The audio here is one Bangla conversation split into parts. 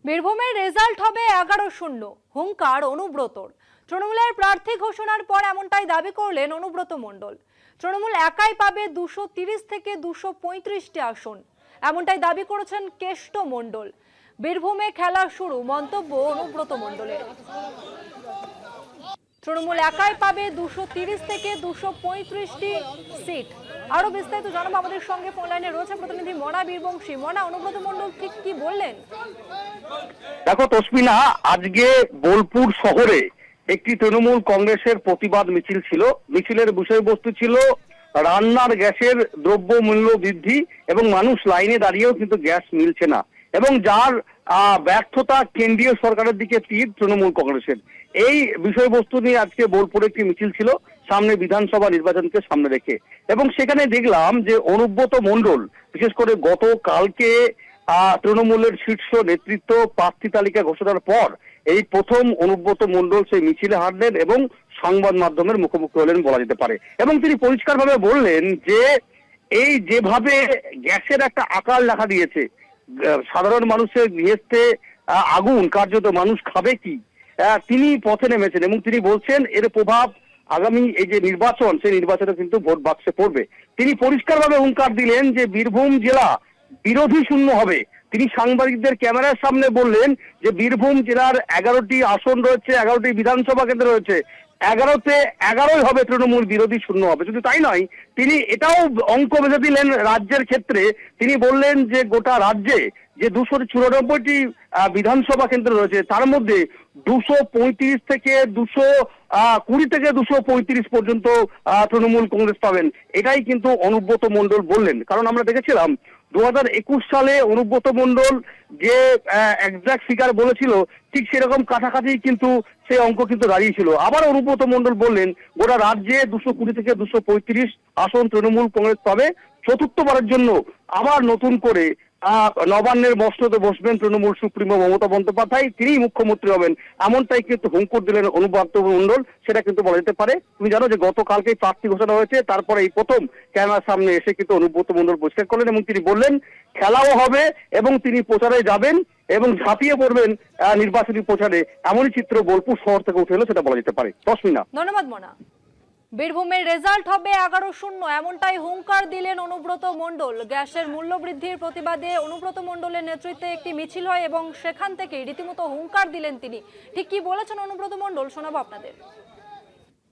বীরভূমের রেজাল্ট হবে 11-0, হুঙ্কার অনুব্রতর। তৃণমূলের প্রার্থী ঘোষণার পর এমনটাই দাবি করলেন অনুব্রত মণ্ডল। তৃণমূল একাই পাবে 230 থেকে 235টি আসন, এমনটাই দাবি করেছেন কেষ্ট মণ্ডল। বীরভূমে খেলা শুরু, মন্তব্য অনুব্রত মণ্ডলের। তৃণমূল একাই পাবে 230 থেকে 235টি সিট। আরো বিস্তারিত জানাবো, আমাদের সঙ্গে ফোন লাইনে রয়েছে প্রতিনিধি মনা বীরবংশী। মনা, অনুব্রত মণ্ডল ঠিক কি বললেন? দেখো তসমিনা, আজকে বোলপুর শহরে একটি তৃণমূল কংগ্রেসের প্রতিবাদ মিছিল ছিল। মিছিলের বিষয়বস্তু ছিল রান্নার গ্যাসের দ্রব্য মূল্য বৃদ্ধি এবং মানুষ লাইনে দাঁড়িয়েও কিন্তু গ্যাস মিলছে না, এবং যার ব্যর্থতা কেন্দ্রীয় সরকারের দিকে তীর তৃণমূল কংগ্রেসের। এই বিষয়বস্তু নিয়ে আজকে বোলপুরে একটি মিছিল ছিল সামনে বিধানসভা নির্বাচনকে সামনে রেখে, এবং সেখানে দেখলাম যে অনুব্রত মণ্ডল বিশেষ করে গতকালকে তৃণমূলের শীর্ষ নেতৃত্ব প্রার্থী তালিকা ঘোষণার পর এই প্রথম অনুব্রত মণ্ডল সেই মিছিলে হাঁটলেন এবং সংবাদ মাধ্যমের মুখোমুখি হলেন বলা যেতে পারে। এবং তিনি পরিষ্কারভাবে বললেন যে এই যেভাবে গ্যাসের একটা আকার দেখা দিয়েছে, সাধারণ মানুষের গৃহস্থে আগুন, কার্যত মানুষ খাবে কি, তিনি পথে নেমেছেন এবং তিনি বলছেন এর প্রভাব আগামী এই যে নির্বাচন, সেই নির্বাচনে কিন্তু ভোট বাক্সে পড়বে। তিনি পরিষ্কারভাবে হুঙ্কার দিলেন যে বীরভূম জেলা বিরোধী শূন্য হবে। তিনি সাংবাদিকদের ক্যামেরার সামনে বললেন যে বীরভূম জেলার 11টি আসন রয়েছে, 11টি বিধানসভা কেন্দ্র রয়েছে, 11তে 11ই হবে তৃণমূল বিরোধী শূন্য হবে। শুধু তাই নয়, তিনি এটাও অঙ্ক বেঁধে দিলেন রাজ্যের ক্ষেত্রে। তিনি বললেন যে গোটা রাজ্যে যে 294টি বিধানসভা কেন্দ্র রয়েছে তার মধ্যে 235 থেকে 220 থেকে 235 পর্যন্ত তৃণমূল কংগ্রেস পাবেন। এটাই কিন্তু অনুব্রত মণ্ডল বললেন। কারণ আমরা দেখেছিলাম 2021 সালে অনুব্রত মণ্ডল যে এক্সাক্ট ফিগার বলেছিল ঠিক সেরকম কাছাকাছি কিন্তু সেই অঙ্ক কিন্তু দাঁড়িয়েছিল। আবার অনুব্রত মণ্ডল বললেন গোটা রাজ্যে 220 থেকে 235 আসন তৃণমূল কংগ্রেস পাবে। চতুর্থবারের জন্য আবার নতুন করে নবান্নের মস্ততে বসবেন তৃণমূল সুপ্রিমো মমতা বন্দ্যোপাধ্যায়, তিনি মুখ্যমন্ত্রী হবেন, এমনটাই কিন্তু হুঙ্কার দিলেন অনুব্রত মণ্ডল। সেটা কিন্তু বলা যেতে পারে। তুমি জানো যে গতকালকেই প্রার্থী ঘোষণা হয়েছে, তারপরে এই প্রথম ক্যামেরার সামনে এসে কিন্তু অনুব্রত মণ্ডল পরিষ্কার করলেন এবং তিনি বললেন খেলাও হবে এবং তিনি প্রচারে যাবেন এবং ঝাঁপিয়ে পড়বেন নির্বাচনী প্রচারে। এমনই চিত্র বোলপুর শহর থেকে উঠে এলো, সেটা বলা যেতে পারে। তসমিনা, ধন্যবাদ মনা। বীরভূমের রেজাল্ট হবে 11-0, এমনটাই হুঙ্কার দিলেন অনুব্রত মণ্ডল। গ্যাসের মূল্য বৃদ্ধির প্রতিবাদে অনুব্রত মণ্ডলের নেতৃত্বে একটি মিছিল হয় এবং সেখান থেকে রীতিমতো হুঙ্কার দিলেন তিনি। ঠিক কি বলেছেন অনুব্রত মণ্ডল শোনাবো আপনাদের।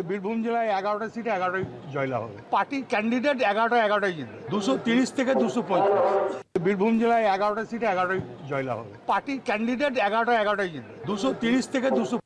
বীরভূম জেলায় 11টা সিটে 11টাই জয়লাভ হবে। পার্টির ক্যান্ডিডেট 11টাই জিতবে, 230 থেকে 235। বীরভূম জেলায় 11টা সিটে 11টাই জয়লাভ হবে। পার্টির ক্যান্ডিডেট 11টাই জিতবে, 230 থেকে 200।